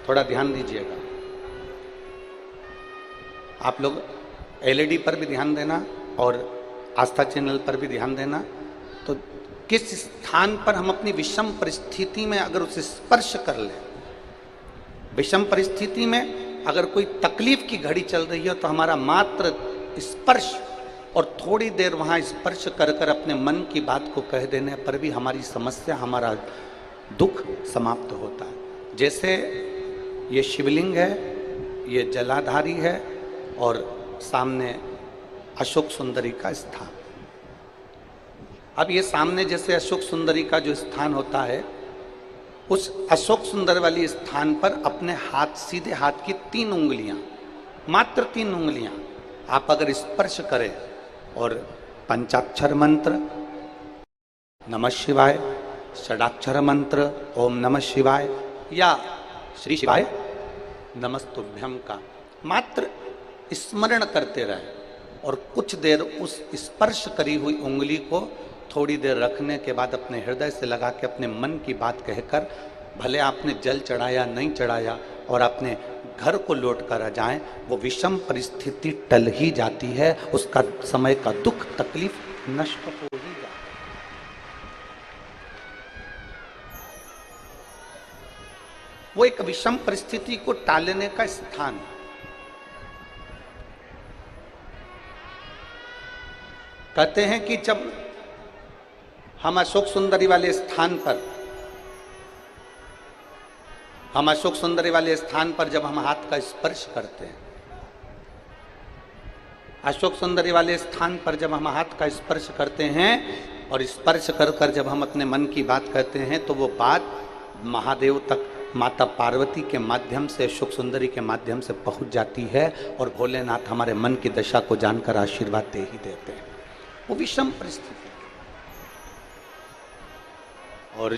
थोड़ा ध्यान दीजिएगा। आप लोग एलईडी पर भी ध्यान देना और आस्था चैनल पर भी ध्यान देना। तो किस स्थान पर हम अपनी विषम परिस्थिति में अगर उसे स्पर्श कर लें, विषम परिस्थिति में अगर कोई तकलीफ की घड़ी चल रही है तो हमारा मात्र स्पर्श और थोड़ी देर वहां स्पर्श कर कर अपने मन की बात को कह देने पर भी हमारी समस्या, हमारा दुख समाप्त होता है। जैसे ये शिवलिंग है, ये जलाधारी है और सामने अशोक सुंदरी का स्थान। अब ये सामने जैसे अशोक सुंदरी का जो स्थान होता है, उस अशोक सुंदर वाली स्थान पर अपने हाथ, सीधे हाथ की 3 उंगलियां, मात्र 3 उंगलियां आप अगर स्पर्श करें और पंचाक्षर मंत्र नमः शिवाय, षडाक्षर मंत्र ओम नमः शिवाय या श्री शिवाय नमस्तुभ्यम का मात्र स्मरण करते रहे और कुछ देर उस स्पर्श करी हुई उंगली को थोड़ी देर रखने के बाद अपने हृदय से लगा के अपने मन की बात कहकर, भले आपने जल चढ़ाया नहीं चढ़ाया और अपने घर को लौट कर आ जाएं, वो विषम परिस्थिति टल ही जाती है, उसका समय का दुख तकलीफ नष्ट हो ही जाता है। वो एक विषम परिस्थिति को टालने का स्थान है। कहते हैं कि जब हम अशोक सुंदरी वाले स्थान पर जब हम हाथ का स्पर्श करते हैं, अशोक सुंदरी वाले स्थान पर जब हम हाथ का स्पर्श करते हैं और स्पर्श कर कर जब हम अपने मन की बात कहते हैं, तो वो बात महादेव तक, माता पार्वती के माध्यम से, अशोक सुंदरी के माध्यम से पहुंच जाती है और भोलेनाथ हमारे मन की दशा को जानकर आशीर्वाद दे ही देते हैं। वो विषम परिस्थिति और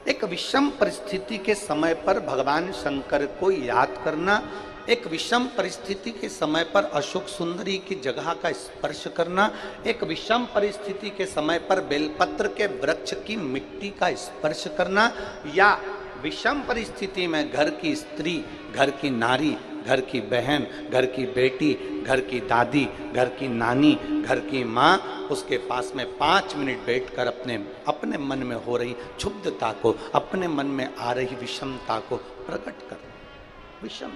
एक विषम परिस्थिति के समय पर भगवान शंकर को याद करना, एक विषम परिस्थिति के समय पर अशोक सुंदरी की जगह का स्पर्श करना, एक विषम परिस्थिति के समय पर बेलपत्र के वृक्ष की मिट्टी का स्पर्श करना, या विषम परिस्थिति में घर की स्त्री, घर की नारी, घर की बहन, घर की बेटी, घर की दादी, घर की नानी, घर की माँ, उसके पास में 5 मिनट बैठकर अपने मन में हो रही क्षुब्धता को, अपने मन में आ रही विषमता को प्रकट कर। विषम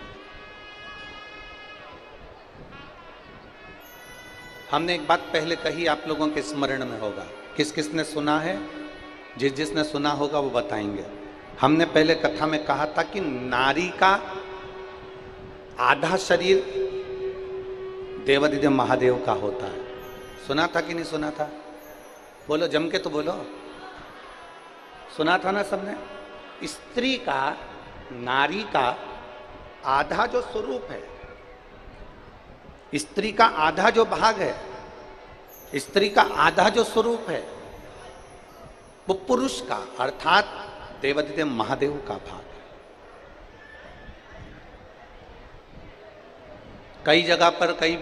हमने एक बात पहले कही, आप लोगों के स्मरण में होगा, किस किसने सुना है? जिसने सुना होगा वो बताएंगे। हमने पहले कथा में कहा था कि नारी का आधा शरीर देवादिदेव महादेव का होता है। सुना था कि नहीं सुना था? बोलो, जम के तो बोलो। सुना था ना सबने? स्त्री का, नारी का आधा जो स्वरूप है, स्त्री का आधा जो भाग है, स्त्री का आधा जो स्वरूप है, वो पुरुष का अर्थात देवादिदेव महादेव का भाग है। कई जगह पर कई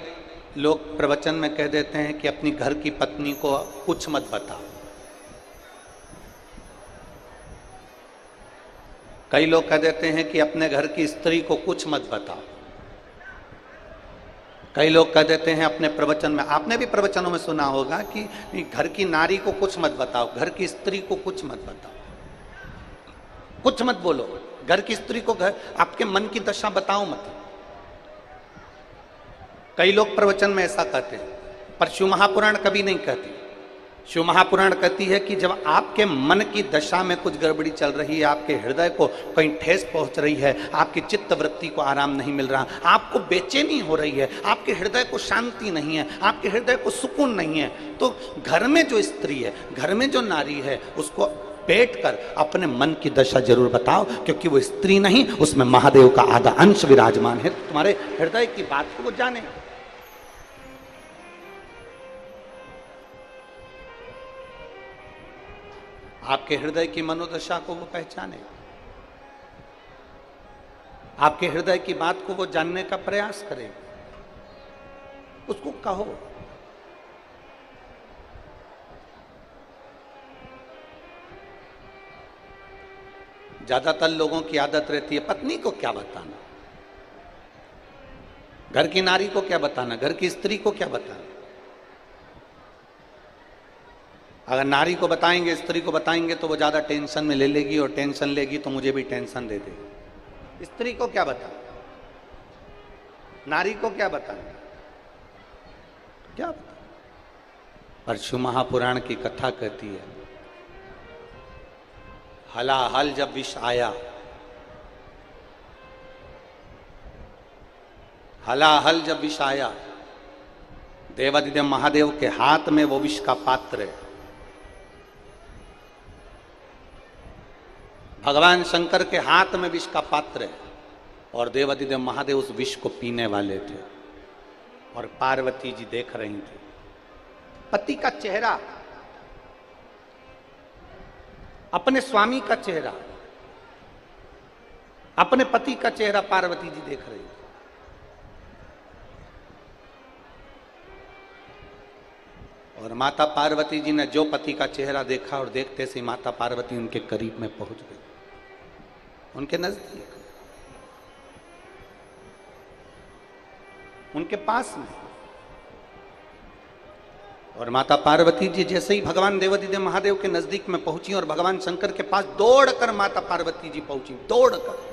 लोग प्रवचन में कह देते हैं कि अपनी घर की पत्नी को कुछ मत बताओ। कई लोग कह देते हैं कि अपने घर की स्त्री को कुछ मत बताओ। कई लोग कह देते हैं अपने प्रवचन में, आपने भी प्रवचनों में सुना होगा कि घर की नारी को कुछ मत बताओ, घर की स्त्री को कुछ मत बताओ, कुछ मत बोलो, घर की स्त्री को आपके मन की दशा बताओ मत। कई लोग प्रवचन में ऐसा कहते हैं, पर शिव महापुराण कभी नहीं कहती। शिव महापुराण कहती है कि जब आपके मन की दशा में कुछ गड़बड़ी चल रही है, आपके हृदय को कहीं ठेस पहुंच रही है, आपकी चित्त वृत्ति को आराम नहीं मिल रहा, आपको बेचैनी हो रही है, आपके हृदय को शांति नहीं है, आपके हृदय को सुकून नहीं है, तो घर में जो स्त्री है, घर में जो नारी है, उसको बैठकर अपने मन की दशा जरूर बताओ, क्योंकि वो स्त्री नहीं, उसमें महादेव का आधा अंश विराजमान है। तुम्हारे हृदय की बात को वो जाने। आपके हृदय की मनोदशा को वो पहचाने, आपके हृदय की बात को वो जानने का प्रयास करे, उसको कहो। ज्यादातर लोगों की आदत रहती है पत्नी को क्या बताना, घर की नारी को क्या बताना, घर की स्त्री को क्या बताना। अगर नारी को बताएंगे, स्त्री को बताएंगे तो वो ज्यादा टेंशन में ले लेगी, और टेंशन लेगी तो मुझे भी टेंशन दे देगी। स्त्री को क्या बताना, नारी को क्या बताना, क्या बताना। पर शिव महापुराण की कथा कहती है, हलाहल जब विष आया, हलाहल जब विष आया, देवादिदेव महादेव के हाथ में वो विष का पात्र है। भगवान शंकर के हाथ में विष का पात्र है, और देवादिदेव महादेव उस विष को पीने वाले थे, और पार्वती जी देख रही थी। पति का चेहरा, अपने स्वामी का चेहरा, अपने पति का चेहरा पार्वती जी देख रही थी। और माता पार्वती जी ने जो पति का चेहरा देखा, और देखते से माता पार्वती उनके करीब में पहुंच गई, उनके नजदीक, उनके पास में। और माता पार्वती जी जैसे ही भगवान देवादिदेव महादेव के नजदीक में पहुंची और भगवान शंकर के पास दौड़कर माता पार्वती जी पहुंची, दौड़कर।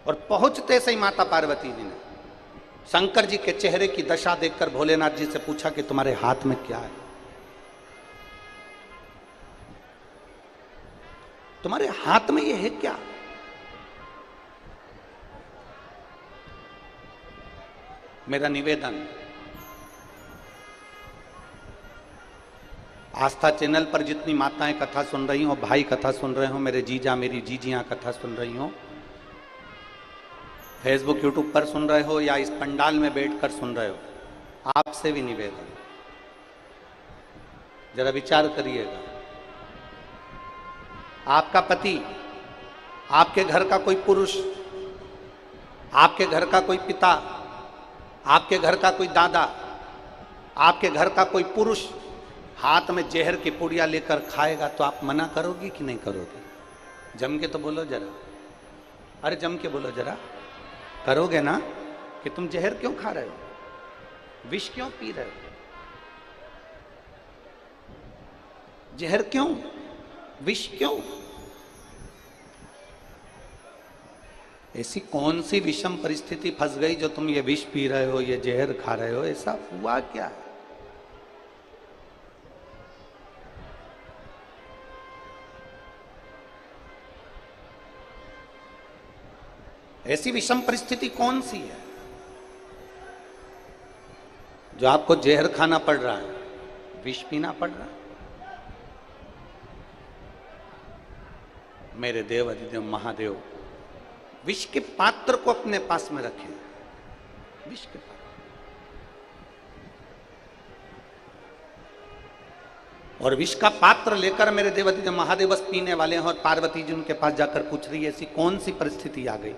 और पहुंचते से ही माता पार्वती जी ने शंकर जी के चेहरे की दशा देखकर भोलेनाथ जी से पूछा कि तुम्हारे हाथ में क्या है, तुम्हारे हाथ में ये है क्या। मेरा निवेदन, आस्था चैनल पर जितनी माताएं कथा सुन रही हो, भाई कथा सुन रहे हो, मेरे जीजा मेरी जीजियां कथा सुन रही हो, फेसबुक यूट्यूब पर सुन रहे हो या इस पंडाल में बैठकर सुन रहे हो, आपसे भी निवेदन, जरा विचार करिएगा। आपका पति, आपके घर का कोई पुरुष, आपके घर का कोई पिता, आपके घर का कोई दादा, आपके घर का कोई पुरुष हाथ में जहर की पुड़िया लेकर खाएगा तो आप मना करोगे कि नहीं करोगे? जम के तो बोलो जरा, अरे जम के बोलो जरा, करोगे ना कि तुम जहर क्यों खा रहे हो, विष क्यों पी रहे हो, जहर क्यों, विष क्यों? ऐसी कौन सी विषम परिस्थिति फंस गई जो तुम ये विष पी रहे हो, ये जहर खा रहे हो? ऐसा हुआ क्या है? ऐसी विषम परिस्थिति कौन सी है जो आपको जहर खाना पड़ रहा है, विष पीना पड़ रहा है? मेरे देव अधिदेव महादेव विष के पात्र को अपने पास में रखें, विष के पात्र। और विष का पात्र लेकर मेरे देव अधिदेव महादेव बस पीने वाले हैं, और पार्वती जी उनके पास जाकर पूछ रही है ऐसी कौन सी परिस्थिति आ गई,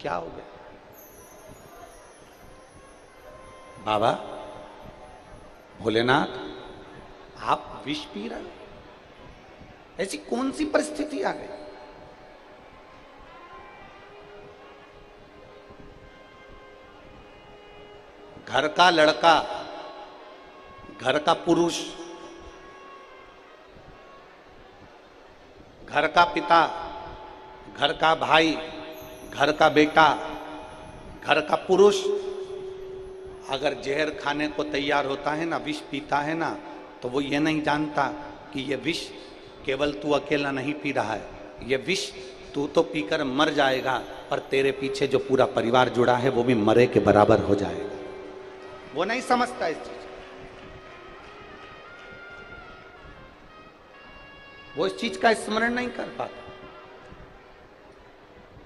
क्या हो गया? बाबा भोलेनाथ, आप विष पी रहे हो, ऐसी कौन सी परिस्थिति आ गई? घर का लड़का, घर का पुरुष, घर का पिता, घर का भाई, घर का बेटा, घर का पुरुष अगर जहर खाने को तैयार होता है ना, विष पीता है ना, तो वो ये नहीं जानता कि ये विष केवल तू अकेला नहीं पी रहा है, ये विष तू तो पीकर मर जाएगा, पर तेरे पीछे जो पूरा परिवार जुड़ा है वो भी मरे के बराबर हो जाएगा। वो नहीं समझता इस चीज, वो इस चीज का स्मरण नहीं कर पाता,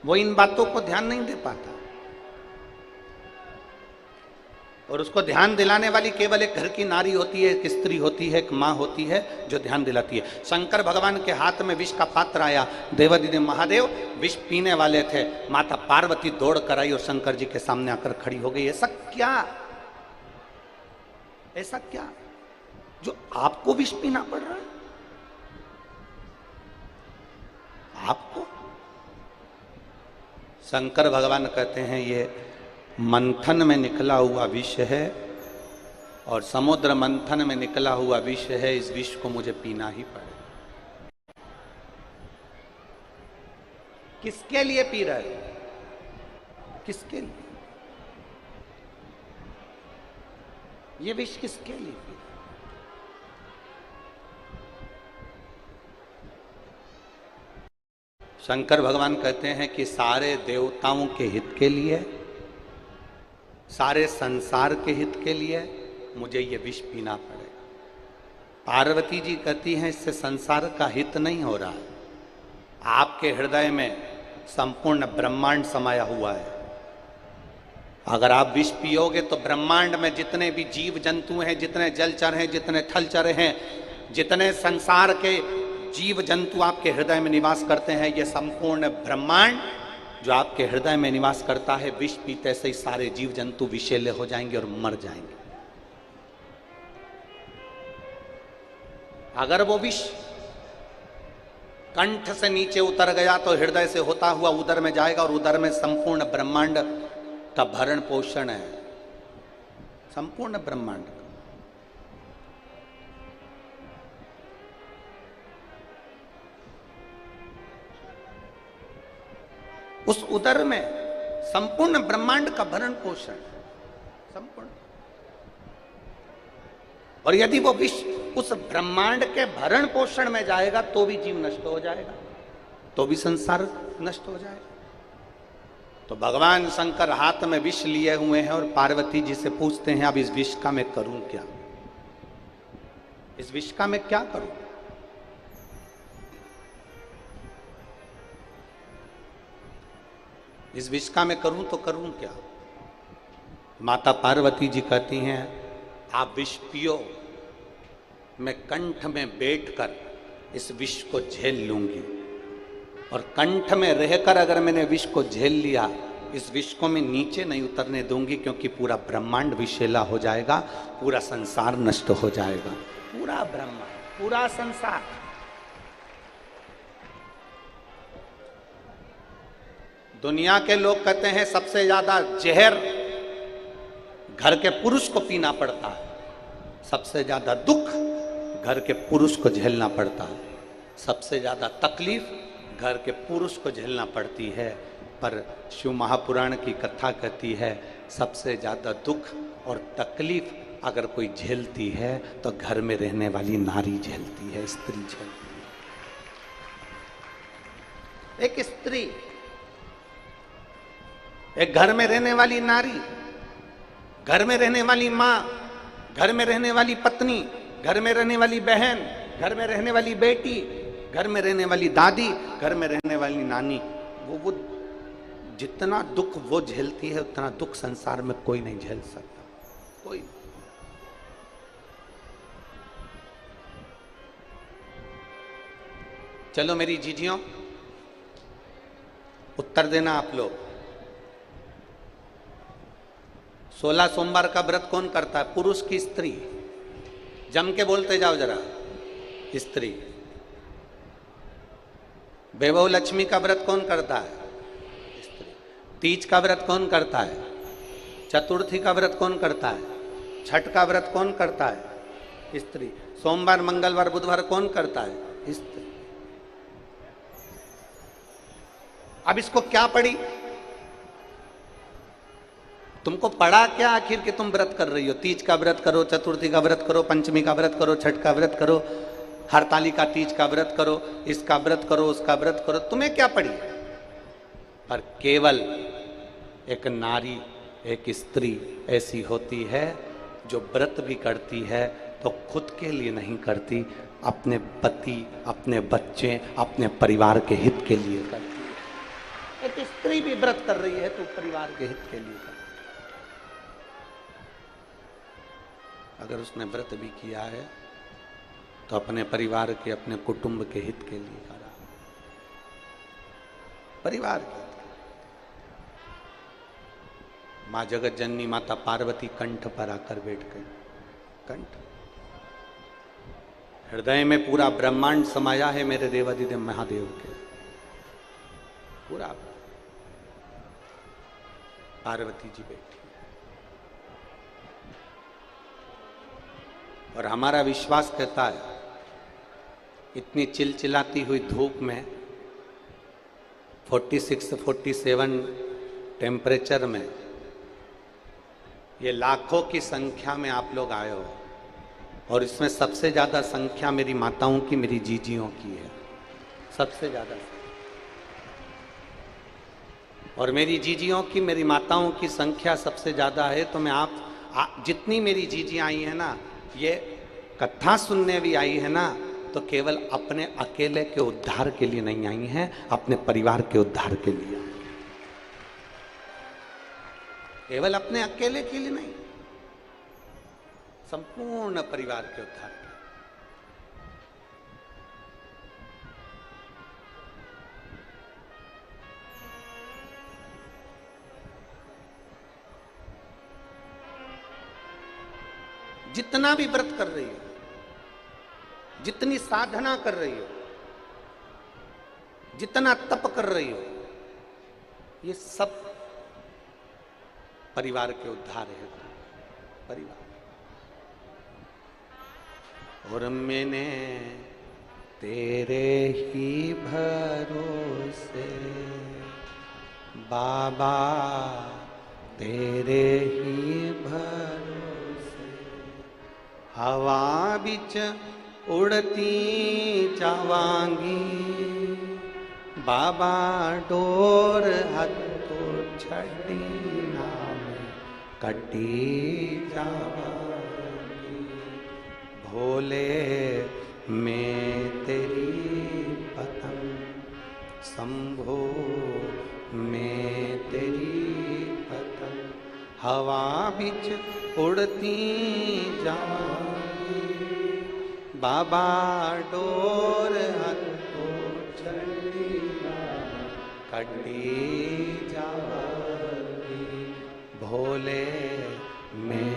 वो इन बातों को ध्यान नहीं दे पाता। और उसको ध्यान दिलाने वाली केवल एक घर की नारी होती है, एक स्त्री होती है, एक माँ होती है जो ध्यान दिलाती है। शंकर भगवान के हाथ में विष का पात्र आया, देवादिदेव महादेव विष पीने वाले थे, माता पार्वती दौड़ कर आई और शंकर जी के सामने आकर खड़ी हो गई। ऐसा क्या, ऐसा क्या? जो आपको विष पीना पड़ रहा है, आपको। शंकर भगवान कहते हैं ये मंथन में निकला हुआ विष है और समुद्र मंथन में निकला हुआ विष है, इस विष को मुझे पीना ही पड़ेगा। किसके लिए पी रहे हो? किसके लिए? ये विष किसके लिए पी रहे? शंकर भगवान कहते हैं कि सारे देवताओं के हित के लिए, सारे संसार के हित के लिए मुझे ये विष पीना पड़ेगा। पार्वती जी कहती हैं इससे संसार का हित नहीं हो रहा है, आपके हृदय में संपूर्ण ब्रह्मांड समाया हुआ है। अगर आप विष पियोगे तो ब्रह्मांड में जितने भी जीव जंतु हैं, जितने जलचर हैं, जितने थलचर हैं, जितने संसार के जीव जंतु आपके हृदय में निवास करते हैं, ये संपूर्ण ब्रह्मांड जो आपके हृदय में निवास करता है, विष पीते से ही सारे जीव जंतु विषैले हो जाएंगे और मर जाएंगे। अगर वो विष कंठ से नीचे उतर गया तो हृदय से होता हुआ उदर में जाएगा और उदर में संपूर्ण ब्रह्मांड का भरण पोषण है, संपूर्ण ब्रह्मांड का। उस उदर में संपूर्ण ब्रह्मांड का भरण पोषण, संपूर्ण। और यदि वो विष उस ब्रह्मांड के भरण पोषण में जाएगा तो भी जीव नष्ट हो जाएगा, तो भी संसार नष्ट हो जाएगा। तो भगवान शंकर हाथ में विष लिए हुए हैं और पार्वती जी से पूछते हैं अब इस विष का मैं करूं क्या? इस विष का मैं क्या करूं? इस विष का मैं करूं तो करूं क्या? माता पार्वती जी कहती हैं आप विष पियो, मैं कंठ में बैठकर इस विष को झेल लूंगी। और कंठ में रहकर अगर मैंने विष को झेल लिया, इस विष को मैं नीचे नहीं उतरने दूंगी, क्योंकि पूरा ब्रह्मांड विषैला हो जाएगा, पूरा संसार नष्ट हो जाएगा। पूरा ब्रह्मांड, पूरा संसार। दुनिया के लोग कहते हैं सबसे ज्यादा जहर घर के पुरुष को पीना पड़ता है, सबसे ज्यादा दुख घर के पुरुष को झेलना पड़ता है, सबसे ज्यादा तकलीफ घर के पुरुष को झेलना पड़ती है। पर शिव महापुराण की कथा कहती है सबसे ज्यादा दुख और तकलीफ अगर कोई झेलती है तो घर में रहने वाली नारी झेलती है, स्त्री झेलती है। एक स्त्री, एक घर में रहने वाली नारी, घर में रहने वाली माँ, घर में रहने वाली पत्नी, घर में रहने वाली बहन, घर में रहने वाली बेटी, घर में रहने वाली दादी, घर में रहने वाली नानी, वो जितना दुख वो झेलती है उतना दुख संसार में कोई नहीं झेल सकता, कोई। चलो मेरी जीजियों, उत्तर देना आप लोग। 16 सोमवार का व्रत कौन करता है, पुरुष की स्त्री? जम के बोलते जाओ जरा। स्त्री। वैभव लक्ष्मी का व्रत कौन करता है? स्त्री। तीज का व्रत कौन करता है? चतुर्थी का व्रत कौन करता है? छठ का व्रत कौन करता है? स्त्री। सोमवार, मंगलवार, बुधवार कौन करता है? स्त्री। अब इसको क्या पड़ी? तुमको पड़ा क्या आखिर कि तुम व्रत कर रही हो? तीज का व्रत करो, चतुर्थी का व्रत करो, पंचमी का व्रत करो, छठ का व्रत करो, हरतालिका तीज का व्रत करो, इसका व्रत करो, उसका व्रत करो, तुम्हें क्या पड़ी? पर केवल एक नारी, एक स्त्री ऐसी होती है जो व्रत भी करती है तो खुद के लिए नहीं करती, अपने पति, अपने बच्चे, अपने परिवार के हित के लिए करती है। एक स्त्री भी व्रत कर रही है तो परिवार के हित के लिए करती है। अगर उसने व्रत भी किया है तो अपने परिवार के, अपने कुटुंब के हित के लिए करा, परिवार के हित के। माँ जगत जननी माता पार्वती कंठ पर आकर बैठ गई। कंठ, हृदय में पूरा ब्रह्मांड समाया है मेरे देवादिदेव महादेव के, पूरा। पार्वती जी बैठी और हमारा विश्वास कहता है इतनी चिलचिलाती हुई धूप में 46-47 टेम्परेचर में ये लाखों की संख्या में आप लोग आए हो, और इसमें सबसे ज़्यादा संख्या मेरी माताओं की, मेरी जीजियों की है, सबसे ज़्यादा। और मेरी जीजियों की, मेरी माताओं की संख्या सबसे ज़्यादा है, तो मैं जितनी मेरी जीजी आई है ना, ये कथा सुनने भी आई है ना, तो केवल अपने अकेले के उद्धार के लिए नहीं आई हैं, अपने परिवार के उद्धार के लिए, केवल अपने अकेले के लिए नहीं, संपूर्ण परिवार के उद्धार के। जितना भी व्रत कर रही हो, जितनी साधना कर रही हो, जितना तप कर रही हो, ये सब परिवार के उद्धार है, परिवार। और मैंने तेरे ही भरोसे बाबा, तेरे ही भरोसे हवा बिच उड़ती जावांगी, बाबा डोर हथो छड़ी नाम कटी जावांगी, भोले मैं तेरी पतंग, शंभो मैं तेरी पतंग, हवा बिच उड़ती जावांगी, बाबा डोर हथो छड़ी कटी जावांगी, भोले मैं।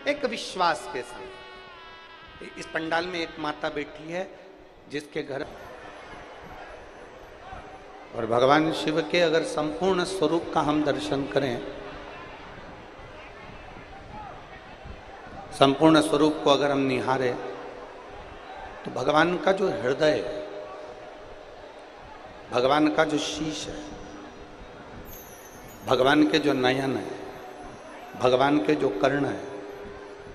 एक विश्वास के साथ इस पंडाल में एक माता बैठी है जिसके घर, और भगवान शिव के अगर संपूर्ण स्वरूप का हम दर्शन करें, संपूर्ण स्वरूप को अगर हम निहारें, तो भगवान का जो हृदय है, भगवान का जो शीश है, भगवान के जो नयन है, भगवान के जो कर्ण है,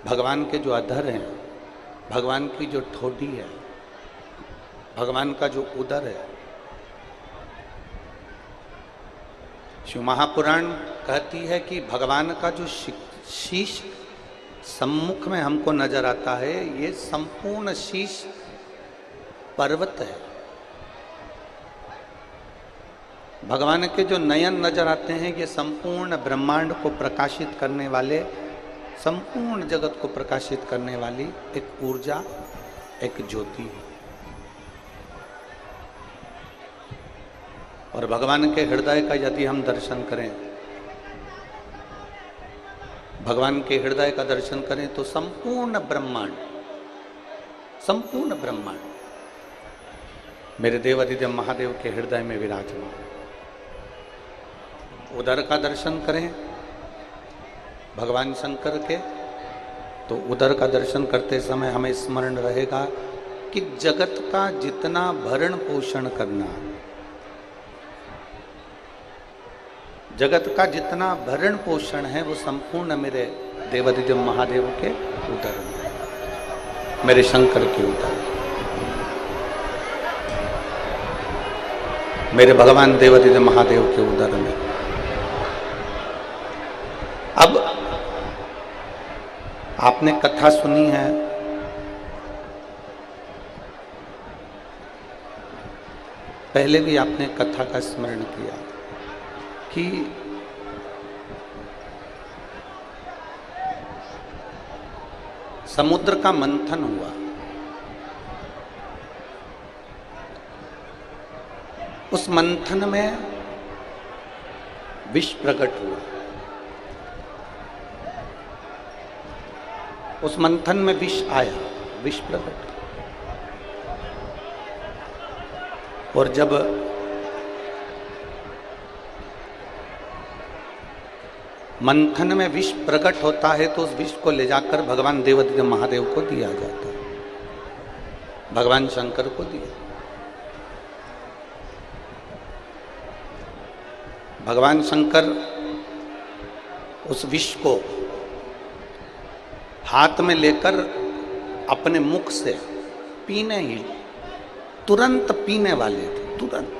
भगवान के जो अधर हैं, भगवान की जो ठोडी है, भगवान का जो उदर है। शिव महापुराण कहती है कि भगवान का जो शीश सम्मुख में हमको नजर आता है, ये संपूर्ण शीश पर्वत है। भगवान के जो नयन नजर आते हैं, ये संपूर्ण ब्रह्मांड को प्रकाशित करने वाले, संपूर्ण जगत को प्रकाशित करने वाली एक ऊर्जा, एक ज्योति है। और भगवान के हृदय का यदि हम दर्शन करें, भगवान के हृदय का दर्शन करें, तो संपूर्ण ब्रह्मांड, संपूर्ण ब्रह्मांड मेरे देवादिदेव महादेव के हृदय में विराजमान। उदर का दर्शन करें भगवान शंकर के, तो उदर का दर्शन करते समय हमें स्मरण रहेगा कि जगत का जितना भरण पोषण करना, जगत का जितना भरण पोषण है, वो संपूर्ण मेरे देवादिदेव महादेव के उदर में, मेरे शंकर के उदर में, मेरे भगवान देवादिदेव महादेव के उदर में। अब आपने कथा सुनी है, पहले भी आपने कथा का स्मरण किया कि समुद्र का मंथन हुआ, उस मंथन में विष प्रकट हुआ, उस मंथन में विष आया, विष प्रकट। और जब मंथन में विष प्रकट होता है तो उस विष को ले जाकर भगवान देवादिदेव महादेव को दिया जाता है, भगवान शंकर को दिया। भगवान शंकर उस विष को हाथ में लेकर अपने मुख से पीने ही, तुरंत पीने वाले थे, तुरंत।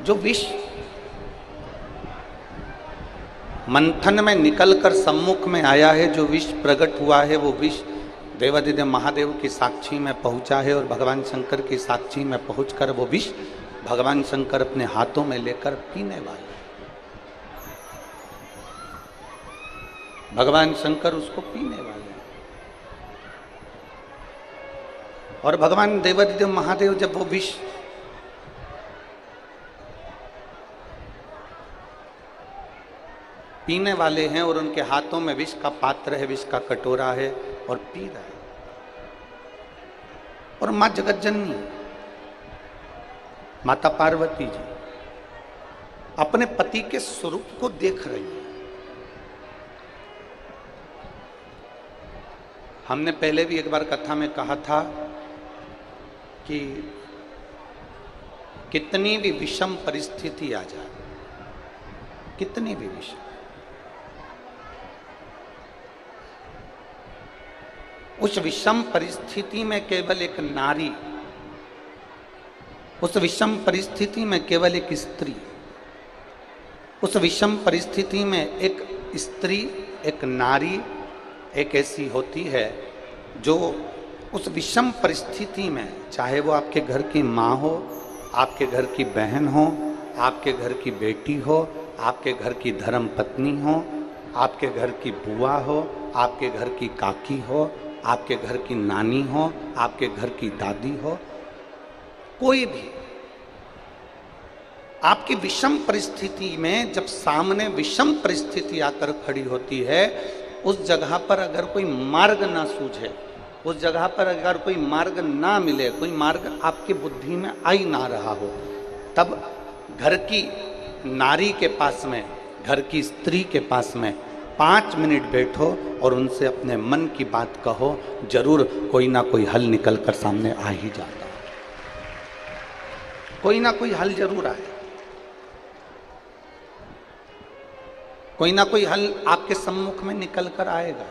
जो विष मंथन में निकलकर सम्मुख में आया है, जो विष प्रकट हुआ है, वो विष देवादिदेव महादेव की साक्षी में पहुंचा है और भगवान शंकर की साक्षी में पहुंचकर वो विष भगवान शंकर अपने हाथों में लेकर पीने वाले। भगवान शंकर उसको पीने वाले। और भगवान देवादिदेव महादेव जब वो विष पीने वाले हैं और उनके हाथों में विष का पात्र है, विष का कटोरा है और पी रहे हैं, और मां जगतजननी माता पार्वती जी अपने पति के स्वरूप को देख रही है। हमने पहले भी एक बार कथा में कहा था कि कितनी भी विषम परिस्थिति आ जाए, कितनी भी विषम, उस विषम परिस्थिति में केवल एक नारी, उस विषम परिस्थिति में केवल एक स्त्री, उस विषम परिस्थिति में एक स्त्री, एक नारी एक ऐसी होती है जो उस विषम परिस्थिति में, चाहे वो आपके घर की माँ हो, आपके घर की बहन हो, आपके घर की बेटी हो, आपके घर की धर्म पत्नी हो, आपके घर की बुआ हो, आपके घर की काकी हो, आपके घर की नानी हो, आपके घर की दादी हो, कोई भी आपकी विषम परिस्थिति में जब सामने विषम परिस्थिति आकर खड़ी होती है, उस जगह पर अगर कोई मार्ग ना सूझे, उस जगह पर अगर कोई मार्ग ना मिले, कोई मार्ग आपकी बुद्धि में आ ही ना रहा हो, तब घर की नारी के पास में, घर की स्त्री के पास में 5 मिनट बैठो और उनसे अपने मन की बात कहो, जरूर कोई ना कोई हल निकल कर सामने आ ही जाता है, कोई ना कोई हल जरूर आए, कोई ना कोई हल आपके सम्मुख में निकल कर आएगा।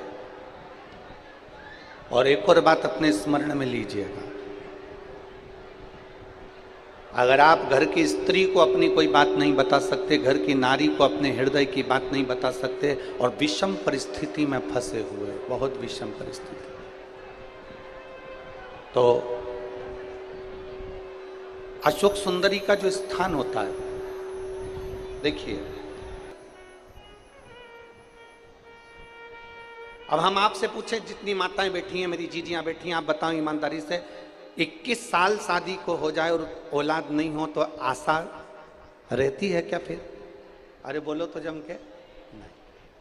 और एक और बात अपने स्मरण में लीजिएगा, अगर आप घर की स्त्री को अपनी कोई बात नहीं बता सकते, घर की नारी को अपने हृदय की बात नहीं बता सकते, और विषम परिस्थिति में फंसे हुए, बहुत विषम परिस्थिति, तो अशोक सुंदरी का जो स्थान होता है, देखिए, अब हम आपसे पूछे, जितनी माताएं बैठी हैं, मेरी जीजियां बैठी हैं, आप बताओ ईमानदारी से, 21 साल शादी को हो जाए और औलाद नहीं हो तो आशा रहती है क्या फिर? अरे बोलो तो जम के। नहीं,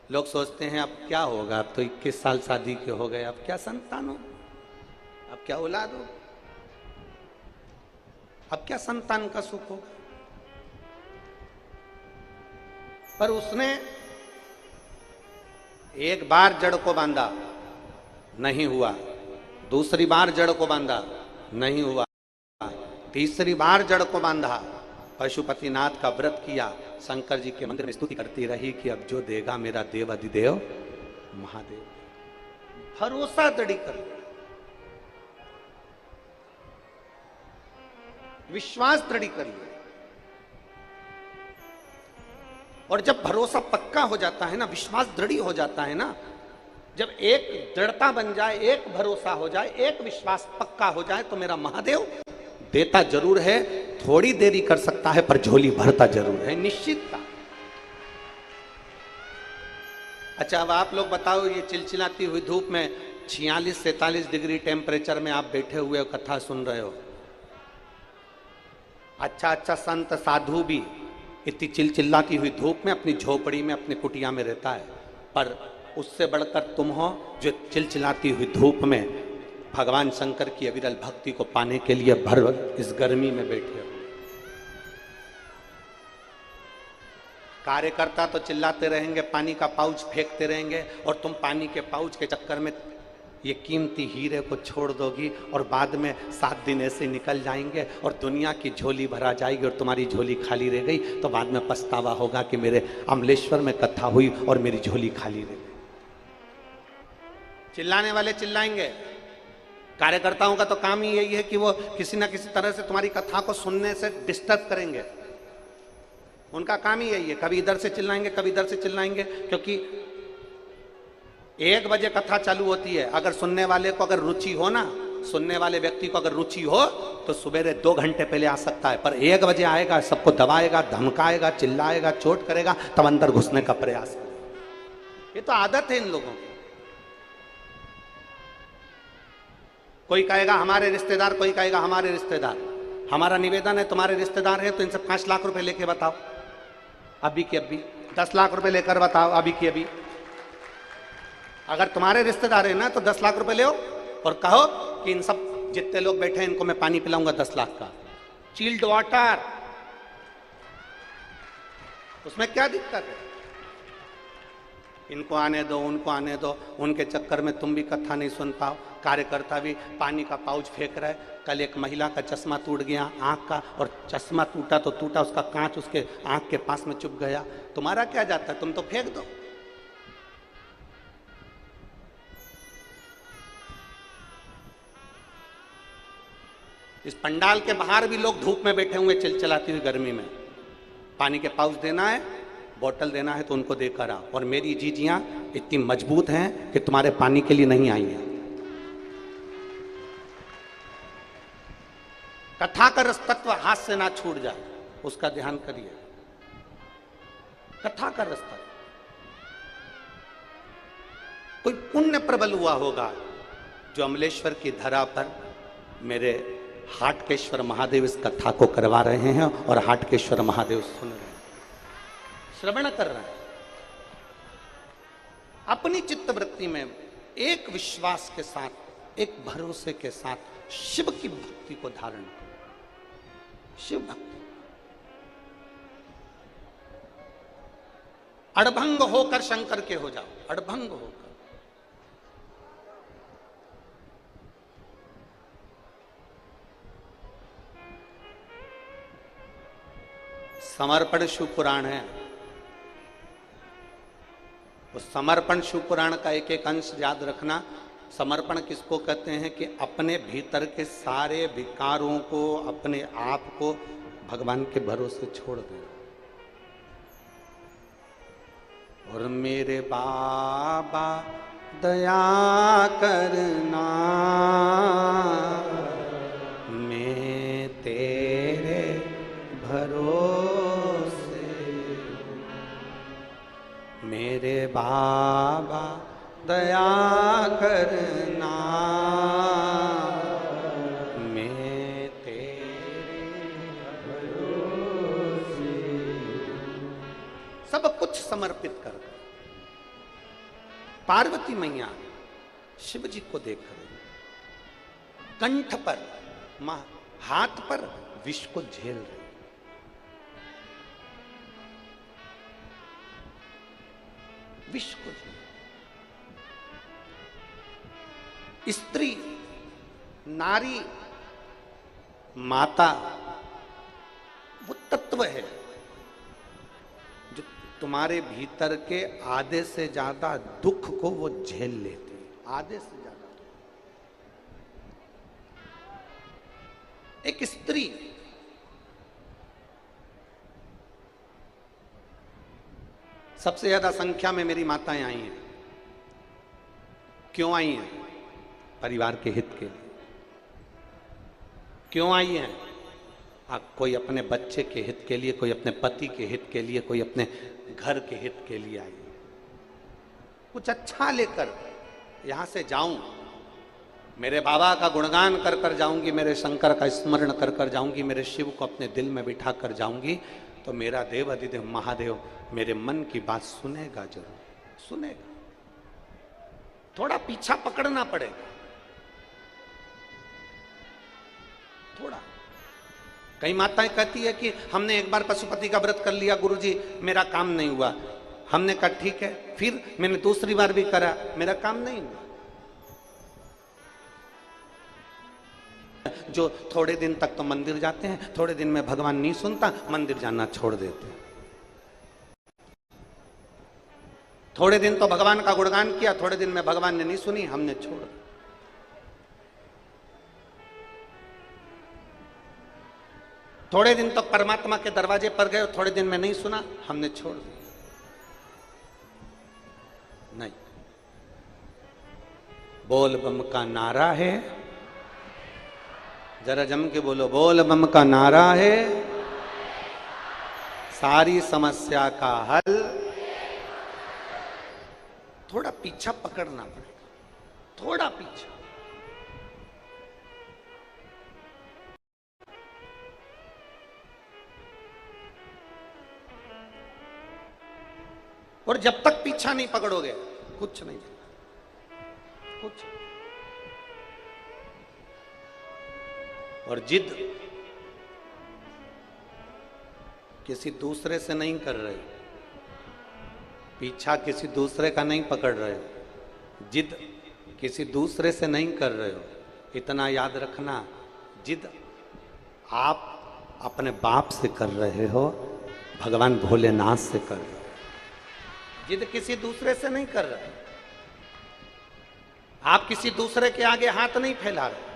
लोग सोचते हैं अब क्या होगा, अब तो 21 साल शादी के हो गए, अब क्या संतान हो, अब क्या औलाद हो, अब क्या संतान का सुख हो। पर उसने एक बार जड़ को बांधा, नहीं हुआ, दूसरी बार जड़ को बांधा, नहीं हुआ, तीसरी बार जड़ को बांधा, पशुपतिनाथ का व्रत किया, शंकर जी के मंदिर में स्तुति करती रही कि अब जो देगा मेरा देव अधिदेव महादेव। भरोसा दृढ़ कर, विश्वास दृढ़ करिए। और जब भरोसा पक्का हो जाता है ना, विश्वास दृढ़ हो जाता है ना, जब एक दृढ़ता बन जाए, एक भरोसा हो जाए, एक विश्वास पक्का हो जाए, तो मेरा महादेव देता जरूर है, थोड़ी देरी कर सकता है पर झोली भरता जरूर है, निश्चितता। अच्छा, अब आप लोग बताओ, ये चिलचिलाती हुई धूप में 46-47 डिग्री टेम्परेचर में आप बैठे हुए कथा सुन रहे हो, अच्छा संत साधु भी इतनी चिलचिलाती हुई धूप में अपनी झोपड़ी में, अपनी कुटिया में रहता है, पर उससे बढ़कर तुम हो जो चिलचिलाती हुई धूप में भगवान शंकर की अविरल भक्ति को पाने के लिए भर इस गर्मी में बैठे हो। कार्यकर्ता तो चिल्लाते रहेंगे, पानी का पाउच फेंकते रहेंगे, और तुम पानी के पाउच के चक्कर में ये कीमती हीरे को छोड़ दोगी, और बाद में 7 दिन ऐसे निकल जाएंगे और दुनिया की झोली भरा जाएगी और तुम्हारी झोली खाली रह गई, तो बाद में पछतावा होगा कि मेरे अमलेश्वर में कथा हुई और मेरी झोली खाली रह गई। चिल्लाने वाले चिल्लाएंगे, कार्यकर्ताओं का तो काम ही यही है कि वो किसी ना किसी तरह से तुम्हारी कथा को सुनने से डिस्टर्ब करेंगे। उनका काम ही यही है, कभी इधर से चिल्लाएंगे, कभी इधर से चिल्लाएंगे, क्योंकि 1 बजे कथा चालू होती है। अगर सुनने वाले को अगर रुचि हो ना, सुनने वाले व्यक्ति को अगर रुचि हो तो सुबेरे 2 घंटे पहले आ सकता है, पर 1 बजे आएगा, सबको दबाएगा, धमकाएगा, चिल्लाएगा, चोट करेगा, तब अंदर घुसने का प्रयास करेगा। ये तो आदत है इन लोगों की। कोई कहेगा हमारे रिश्तेदार, कोई कहेगा हमारे रिश्तेदार। हमारा निवेदन है, तुम्हारे रिश्तेदार है तो इनसे 5 लाख रुपए लेके बताओ, अभी की अभी 10 लाख रुपए लेकर बताओ, अभी की अभी। अगर तुम्हारे रिश्तेदार है ना तो 10 लाख रुपए ले और कहो कि इन सब जितने लोग बैठे हैं इनको मैं पानी पिलाऊंगा 10 लाख का, चिल्ड वाटर। उसमें क्या दिक्कत है? इनको आने दो, उनको आने दो, उनके चक्कर में तुम भी कथा नहीं सुन पाओ। कार्यकर्ता भी पानी का पाउच फेंक रहा है। कल एक महिला का चश्मा टूट गया आंख का, और चश्मा टूटा तो टूटा, उसका कांच उसके आंख के पास में चुभ गया। तुम्हारा क्या जाता है, तुम तो फेंक दो। इस पंडाल के बाहर भी लोग धूप में बैठे हुए चिलचिलाती हुई गर्मी में। पानी के पाउच देना है, बोतल देना है तो उनको देकर आओ। और मेरी जीजियां इतनी मजबूत हैं कि तुम्हारे पानी के लिए नहीं आई हैं। कथा का रस तत्व हाथ से ना छूट जाए, उसका ध्यान करिए। कथा का रस तत्व कोई पुण्य प्रबल हुआ होगा जो अमलेश्वर की धरा पर मेरे हाटकेश्वर महादेव इस कथा को करवा रहे हैं और हाटकेश्वर महादेव सुन रहे हैं, श्रवण कर रहे हैं। अपनी चित्तवृत्ति में एक विश्वास के साथ, एक भरोसे के साथ शिव की भक्ति को धारण करो। शिव भक्ति अड़भंग होकर शंकर के हो जाओ, अड़भंग होकर। समर्पण शिव पुराण है। उस समर्पण शिव पुराण का एक एक अंश याद रखना। समर्पण किसको कहते हैं कि अपने भीतर के सारे विकारों को, अपने आप को भगवान के भरोसे छोड़ देना। और मेरे बाबा दया करना, मैं तेरे भरोसे, मेरे बाबा दया करना, मैं तेरे भरोसे। सब कुछ समर्पित कर पार्वती मैया शिव जी को देख रही, कंठ पर, हाथ पर विष को झेल रही। विष को झेल, स्त्री, नारी, माता वो तत्व है जो तुम्हारे भीतर के आधे से ज्यादा दुख को वो झेल लेती है। आधे से ज्यादा एक स्त्री सबसे ज्यादा संख्या में मेरी माताएं आई हैं। क्यों आई हैं? परिवार के हित के लिए। क्यों आई हैं? कोई अपने बच्चे के हित के लिए, कोई अपने पति के हित के लिए, कोई अपने घर के हित के लिए आई है। कुछ अच्छा लेकर यहां से जाऊं, मेरे बाबा का गुणगान कर कर जाऊंगी, मेरे शंकर का स्मरण कर कर जाऊंगी, मेरे शिव को अपने दिल में बिठा कर जाऊंगी, तो मेरा देव अधिदेव महादेव मेरे मन की बात सुनेगा, जरूर सुनेगा, थोड़ा पीछा पकड़ना पड़ेगा, थोड़ा। कई माताएं कहती है कि हमने एक बार पशुपति का व्रत कर लिया गुरुजी, मेरा काम नहीं हुआ। हमने कहा ठीक है, फिर मैंने दूसरी बार भी करा, मेरा काम नहीं हुआ। जो थोड़े दिन तक तो मंदिर जाते हैं, थोड़े दिन में भगवान नहीं सुनता, मंदिर जाना छोड़ देते हैं। थोड़े दिन तो भगवान का गुणगान किया, थोड़े दिन में भगवान ने नहीं सुनी, हमने छोड़। थोड़े दिन तो परमात्मा के दरवाजे पर गए, थोड़े दिन में नहीं सुना, हमने छोड़ दिया। नहीं, बोल बम का नारा है, जरा जम के बोलो, बोल बम का नारा है, सारी समस्या का हल। थोड़ा पीछा पकड़ना पड़ेगा, थोड़ा पीछा। और जब तक पीछा नहीं पकड़ोगे कुछ नहीं, कुछ। और जिद किसी दूसरे से नहीं कर रहे हो, पीछा किसी दूसरे का नहीं पकड़ रहे हो, जिद किसी दूसरे से नहीं कर रहे हो। इतना याद रखना, जिद आप अपने बाप से कर रहे हो, भगवान भोलेनाथ से कर रहे हो। जिद किसी दूसरे से नहीं कर रहे, आप किसी दूसरे के आगे हाथ नहीं फैला रहे,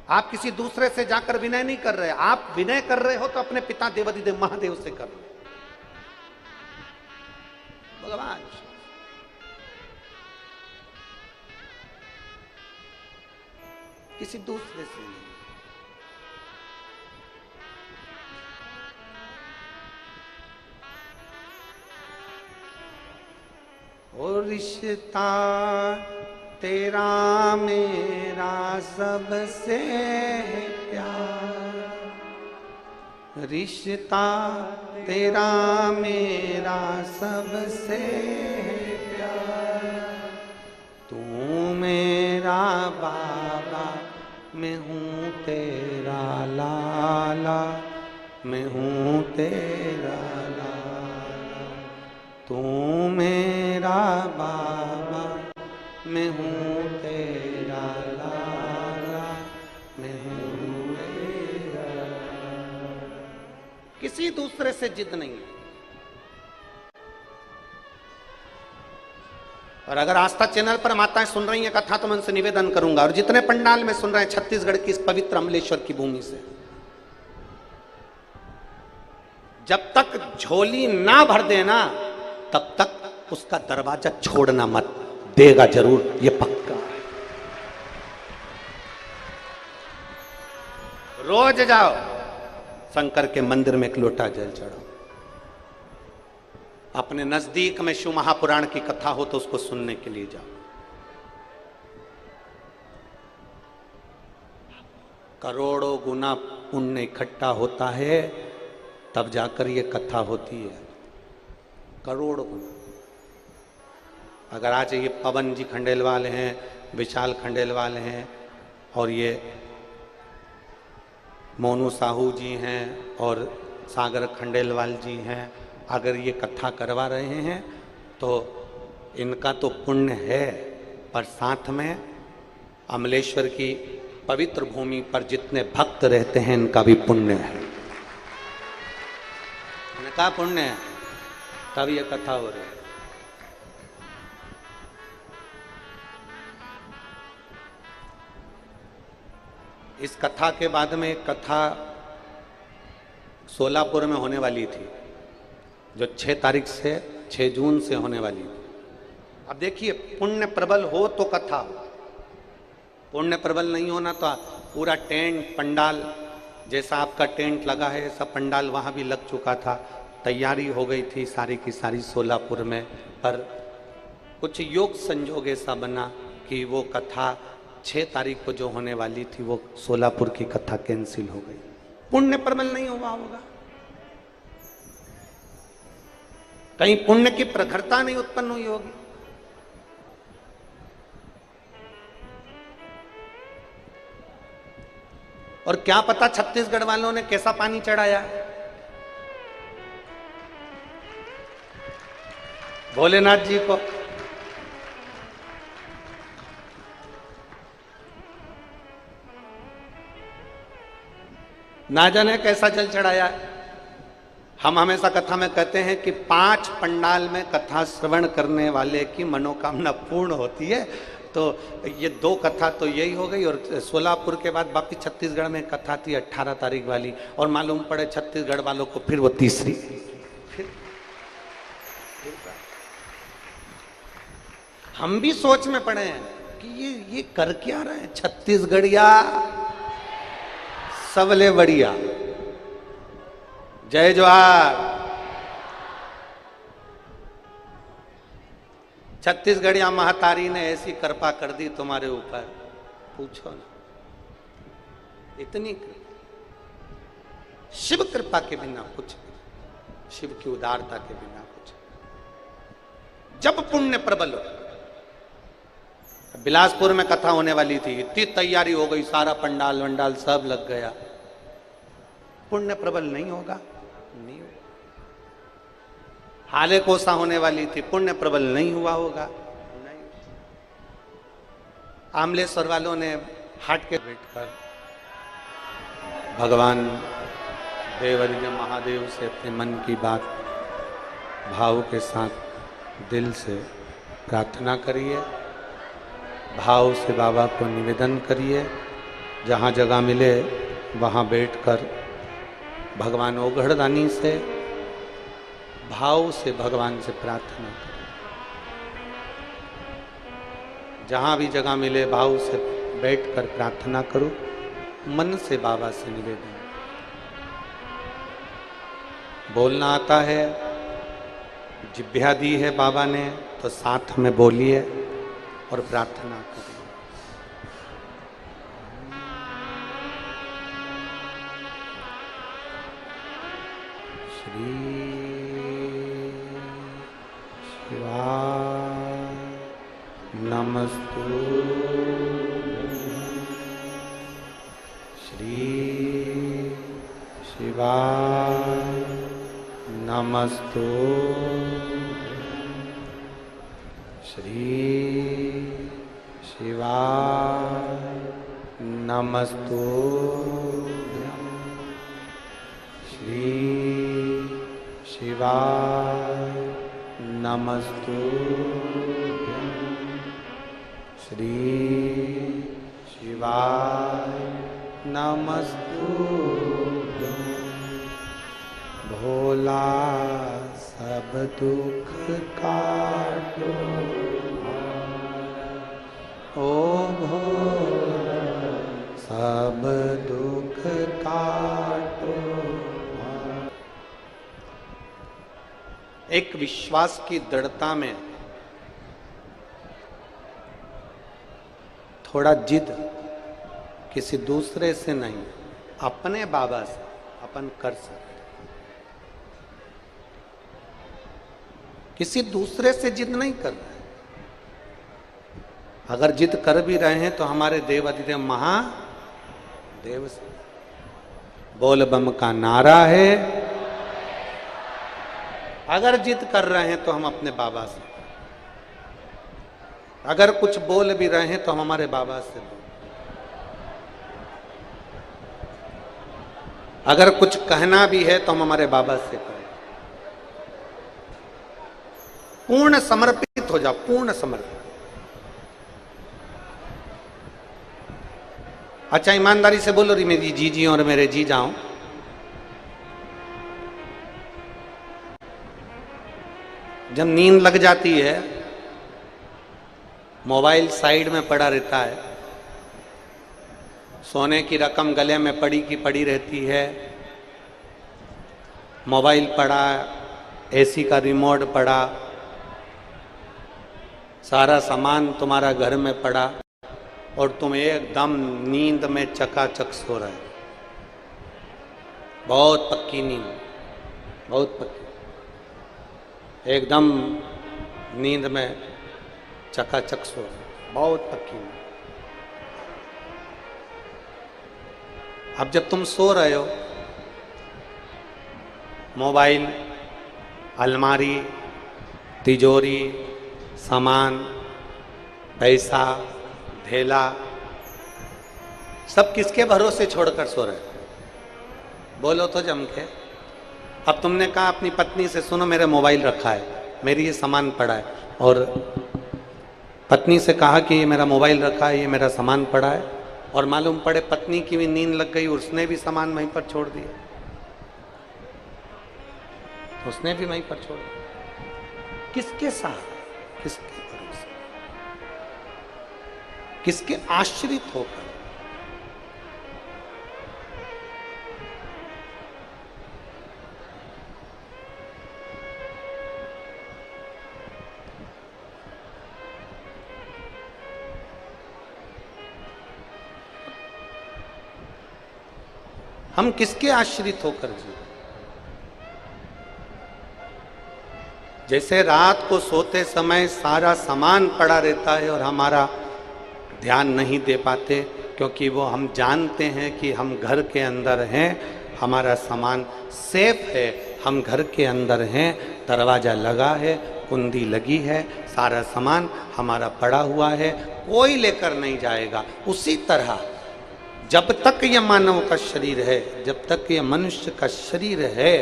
आप किसी दूसरे से जाकर विनय नहीं कर रहे। आप विनय कर रहे हो तो अपने पिता देवाधिदेव महादेव से कर रहे हो, भगवान। किसी दूसरे से नहीं। ओ रिश्ता तेरा मेरा सबसे है प्यार, रिश्ता तेरा मेरा सबसे है प्यार। तू मेरा बाबा, मैं हूँ तेरा लाला, मैं हूँ तेरा लाला। तू मेरा बाबा, मैं हूँ तेरा लाला, मैं हूँ तेरा लाला। किसी दूसरे से जिद नहीं है। और अगर आस्था चैनल पर माताएं सुन रही हैं कथा, तो मैं उनसे निवेदन करूंगा, और जितने पंडाल में सुन रहे हैं छत्तीसगढ़ की इस पवित्र अमलेश्वर की भूमि से, जब तक झोली ना भर देना तब तक उसका दरवाजा छोड़ना मत, देगा जरूर, ये पक्का। रोज जाओ शंकर के मंदिर में एक लोटा जल चढ़ाओ। अपने नजदीक में शिव महापुराण की कथा हो तो उसको सुनने के लिए जाओ। करोड़ों गुना पुण्य इकट्ठा होता है, तब जाकर ये कथा होती है, करोड़ों गुना। अगर आज ये पवन जी खंडेलवाल हैं, विशाल खंडेलवाल हैं, और ये मोनू साहू जी हैं, और सागर खंडेलवाल जी हैं, अगर ये कथा करवा रहे हैं तो इनका तो पुण्य है, पर साथ में अमलेश्वर की पवित्र भूमि पर जितने भक्त रहते हैं इनका भी पुण्य है, इनका पुण्य है, तब ये कथा हो रही है। इस कथा के बाद में एक कथा सोलापुर में होने वाली थी, जो 6 तारीख से 6 जून से होने वाली थी। अब देखिए, पुण्य प्रबल हो तो कथा हो, पुण्य प्रबल नहीं होना तो पूरा टेंट पंडाल, जैसा आपका टेंट लगा है ऐसा पंडाल वहाँ भी लग चुका था, तैयारी हो गई थी सारी की सारी सोलापुर में। पर कुछ योग संजोग ऐसा बना कि वो कथा 6 तारीख को जो होने वाली थी वो सोलापुर की कथा कैंसिल हो गई। पुण्य प्रबल नहीं हुआ होगा, कहीं पुण्य की प्रखरता नहीं उत्पन्न हुई होगी। और क्या पता छत्तीसगढ़ वालों ने कैसा पानी चढ़ाया है। भोलेनाथ जी को ना जाने कैसा जल चढ़ाया है। हम हमेशा कथा में कहते हैं कि 5 पंडाल में कथा श्रवण करने वाले की मनोकामना पूर्ण होती है। तो ये 2 कथा तो यही हो गई, और सोलापुर के बाद वापिस छत्तीसगढ़ में कथा थी 18 तारीख वाली, और मालूम पड़े छत्तीसगढ़ वालों को फिर वो तीसरी। फिर हम भी सोच में पड़े हैं कि ये कर क्या रहे हैं छत्तीसगढ़िया, सबले बढ़िया। जय जोहार। छत्तीसगढ़िया महतारी ने ऐसी कृपा कर दी तुम्हारे ऊपर, पूछो ना। इतनी शिव कृपा के बिना कुछ नहीं, शिव की उदारता के बिना कुछ नहीं। जब पुण्य प्रबल हो, बिलासपुर में कथा होने वाली थी, इतनी तैयारी हो गई, सारा पंडाल वंडाल सब लग गया। पुण्य प्रबल नहीं होगा, नहीं होगा। हाले कोसा होने वाली थी, पुण्य प्रबल नहीं हुआ होगा, नहीं। आमलेश्वर वालों ने हाट के बैठकर भगवान देवर्य महादेव से अपने मन की बात भाव के साथ दिल से प्रार्थना करिए, भाव से बाबा को निवेदन करिए। जहाँ जगह मिले वहाँ बैठकर भगवान ओघड़दानी से भाव से भगवान से प्रार्थना करें। जहाँ भी जगह मिले भाव से बैठकर प्रार्थना करो, मन से बाबा से निवेदन। बोलना आता है, जिभ्या दी है बाबा ने, तो साथ में बोलिए और प्रार्थना करिए। श्री शिवाय नमस्तु, श्री शिवाय नमस्तु, श्री शिवाय नमस्तु, श्री शिवाय नमस्तु, श्री शिवाय नमस्तु। भोला सब दुख काटो, ओ भोला सब दुख काटो। एक विश्वास की दृढ़ता में थोड़ा जिद, किसी दूसरे से नहीं, अपने बाबा से अपन कर सकते। किसी दूसरे से जिद नहीं कर रहे। अगर जिद कर भी रहे हैं तो हमारे देव अधिदेव महादेव से। बोल बम का नारा है। अगर जिद कर रहे हैं तो हम अपने बाबा से, अगर कुछ बोल भी रहे हैं तो हम हमारे बाबा से बोल, अगर कुछ कहना भी है तो हम हमारे बाबा से कहें। पूर्ण समर्पित हो जाओ, पूर्ण समर्पित। अच्छा ईमानदारी से बोलो, मेरी जीजी और मेरे जी जाओ, जब नींद लग जाती है, मोबाइल साइड में पड़ा रहता है, सोने की रकम गले में पड़ी की पड़ी रहती है, मोबाइल पड़ा, एसी का रिमोट पड़ा, सारा सामान तुम्हारा घर में पड़ा, और तुम एकदम नींद में चकाचक सो रहे हो। बहुत पक्की नींद, बहुत पक्की। एकदम नींद में चकाचक सो रहे, बहुत पक्की नींद। अब जब तुम सो रहे हो, मोबाइल, अलमारी, तिजोरी, सामान, पैसा, धेला, सब किसके भरोसे छोड़कर सो रहे हो? बोलो तो जम के। अब तुमने कहा अपनी पत्नी से, सुनो मेरा मोबाइल रखा है, मेरी ये सामान पड़ा है, और पत्नी से कहा कि ये मेरा मोबाइल रखा है, ये मेरा सामान पड़ा है, और मालूम पड़े पत्नी की भी नींद लग गई, उसने भी सामान वहीं पर छोड़ दिया, उसने भी वहीं पर छोड़ दिया। किसके साथ, किसके भरोसे, किसके आश्रित होकर? हम किसके आश्रित होकर जी? जैसे रात को सोते समय सारा सामान पड़ा रहता है और हमारा ध्यान नहीं दे पाते, क्योंकि वो हम जानते हैं कि हम घर के अंदर हैं, हमारा सामान सेफ है, हम घर के अंदर हैं, दरवाज़ा लगा है, कुंडी लगी है, सारा सामान हमारा पड़ा हुआ है, कोई लेकर नहीं जाएगा। उसी तरह जब तक ये मानव का शरीर है, जब तक ये मनुष्य का शरीर है,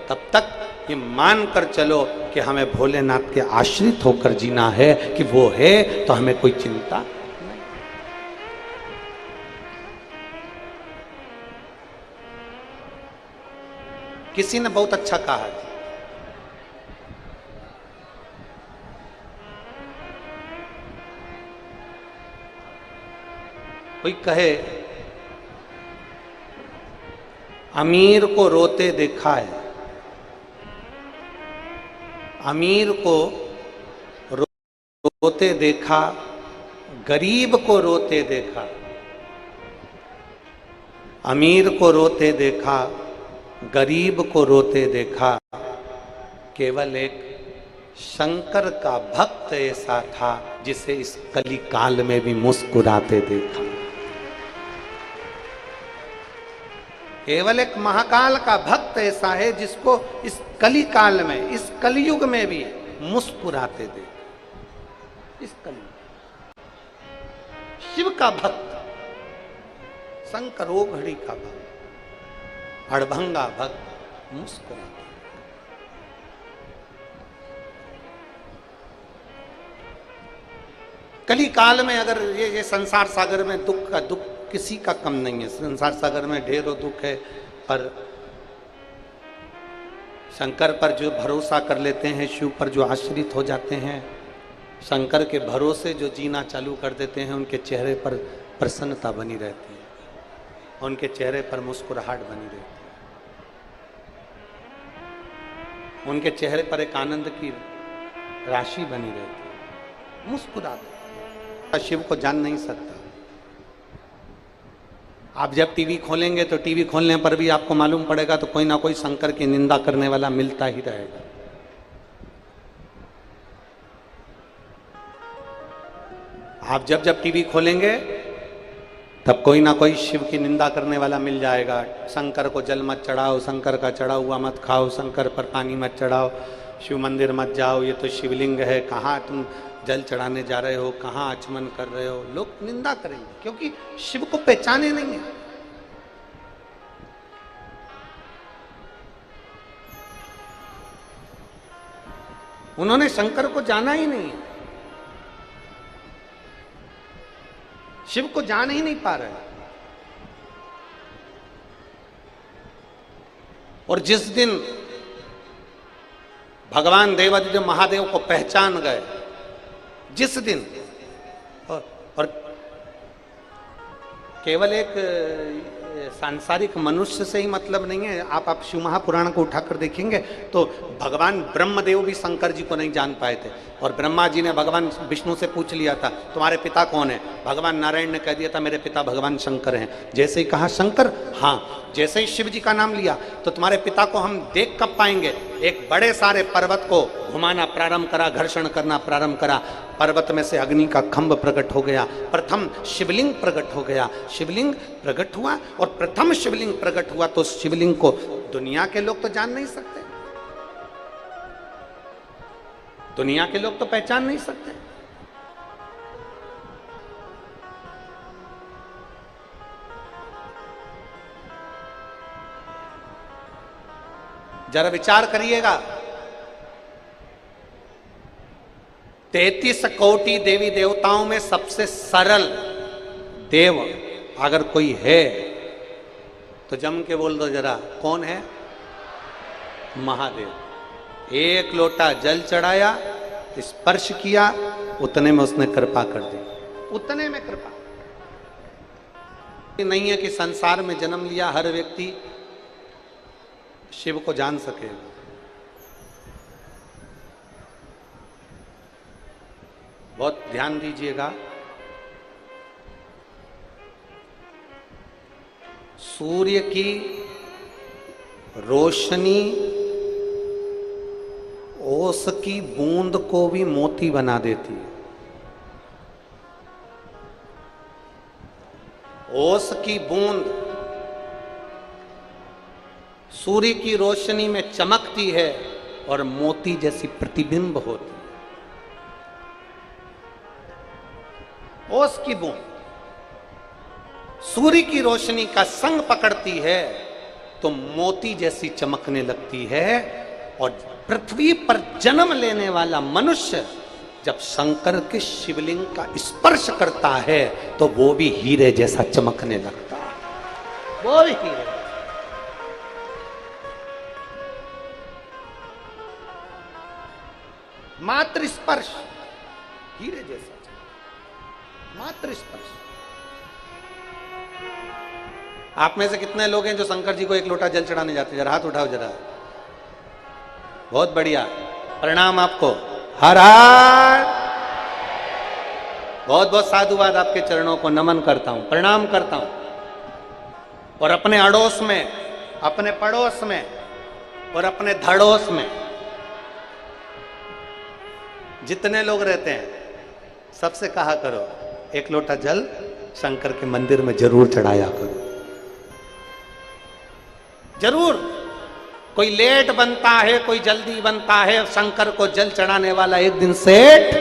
तब तक ये मान कर चलो कि हमें भोलेनाथ के आश्रित होकर जीना है, कि वो है तो हमें कोई चिंता नहीं। किसी ने बहुत अच्छा कहा है, कोई कहे अमीर को रोते देखा है, अमीर को रोते देखा, गरीब को रोते देखा, अमीर को रोते देखा, गरीब को रोते देखा, केवल एक शंकर का भक्त ऐसा था जिसे इस कली काल में भी मुस्कुराते देखा। केवल एक महाकाल का भक्त ऐसा है जिसको इस कली काल में, इस कलयुग में भी मुस्कुराते देखा। इस कलयुग शिव का भक्त, शंकरो घड़ी का भक्त, अड़भंगा भक्त मुस्कुराते। कली काल में अगर ये संसार सागर में दुख का दुख किसी का कम नहीं है, संसार सागर में ढेरों दुख है, पर शंकर पर जो भरोसा कर लेते हैं, शिव पर जो आश्रित हो जाते हैं, शंकर के भरोसे जो जीना चालू कर देते हैं, उनके चेहरे पर प्रसन्नता बनी रहती है, उनके चेहरे पर मुस्कुराहट बनी रहती है, उनके चेहरे पर एक आनंद की राशि बनी रहती है, मुस्कुराते। शिव को जान नहीं सकता। आप जब टीवी खोलेंगे तो टीवी खोलने पर भी आपको मालूम पड़ेगा तो कोई ना कोई शंकर की निंदा करने वाला मिलता ही रहेगा। आप जब जब टीवी खोलेंगे तब कोई ना कोई शिव की निंदा करने वाला मिल जाएगा। शंकर को जल मत चढ़ाओ, शंकर का चढ़ा हुआ मत खाओ, शंकर पर पानी मत चढ़ाओ, शिव मंदिर मत जाओ, ये तो शिवलिंग है, कहाँ तुम जल चढ़ाने जा रहे हो, कहाँ आचमन कर रहे हो। लोग निंदा करेंगे क्योंकि शिव को पहचाने नहीं है। उन्होंने शंकर को जाना ही नहीं है, शिव को जान ही नहीं पा रहे। और जिस दिन भगवान देवादिदेव महादेव को पहचान गए, जिस दिन, और केवल एक सांसारिक मनुष्य से ही मतलब नहीं है। आप शिव महापुराण को उठाकर देखेंगे तो भगवान ब्रह्मदेव भी शंकर जी को नहीं जान पाए थे, और ब्रह्मा जी ने भगवान विष्णु से पूछ लिया था तुम्हारे पिता कौन है। भगवान नारायण ने कह दिया था मेरे पिता भगवान शंकर हैं। जैसे ही कहा शंकर, हाँ, जैसे ही शिव जी का नाम लिया तो तुम्हारे पिता को हम देख कब पाएंगे। एक बड़े सारे पर्वत को घुमाना प्रारंभ करा, घर्षण करना प्रारंभ करा, पर्वत में से अग्नि का खंभ प्रकट हो गया, प्रथम शिवलिंग प्रकट हो गया, शिवलिंग प्रकट हुआ और प्रथम शिवलिंग प्रकट हुआ तो शिवलिंग को दुनिया के लोग तो जान नहीं सकते, दुनिया के लोग तो पहचान नहीं सकते। जरा विचार करिएगा, 33 कोटि देवी देवताओं में सबसे सरल देव अगर कोई है तो जम के बोल दो जरा, कौन है? महादेव। एक लोटा जल चढ़ाया, स्पर्श किया, उतने में उसने कृपा कर दी, उतने में कृपा। नहीं है कि संसार में जन्म लिया हर व्यक्ति शिव को जान सके। बहुत ध्यान दीजिएगा, सूर्य की रोशनी ओस की बूंद को भी मोती बना देती है। ओस की बूंद सूर्य की रोशनी में चमकती है और मोती जैसी प्रतिबिंब होती है। ओस की बूंद सूर्य की रोशनी का संग पकड़ती है तो मोती जैसी चमकने लगती है, और पृथ्वी पर जन्म लेने वाला मनुष्य जब शंकर के शिवलिंग का स्पर्श करता है तो वो भी हीरे जैसा चमकने लगता है, वो भी हीरे। मात्र स्पर्श हीरे जैसा, मात्र स्पर्श। आप में से कितने लोग हैं जो शंकर जी को एक लोटा जल चढ़ाने जाते हैं? जरा हाथ उठाओ जरा। बहुत बढ़िया, प्रणाम आपको। हर हर। बहुत बहुत साधुवाद, आपके चरणों को नमन करता हूं, प्रणाम करता हूं। और अपने अड़ोस में, अपने पड़ोस में और अपने धड़ोस में जितने लोग रहते हैं सबसे कहा करो, एक लोटा जल शंकर के मंदिर में जरूर चढ़ाया करो, जरूर। कोई लेट बनता है, कोई जल्दी बनता है, शंकर को जल चढ़ाने वाला एक दिन सेठ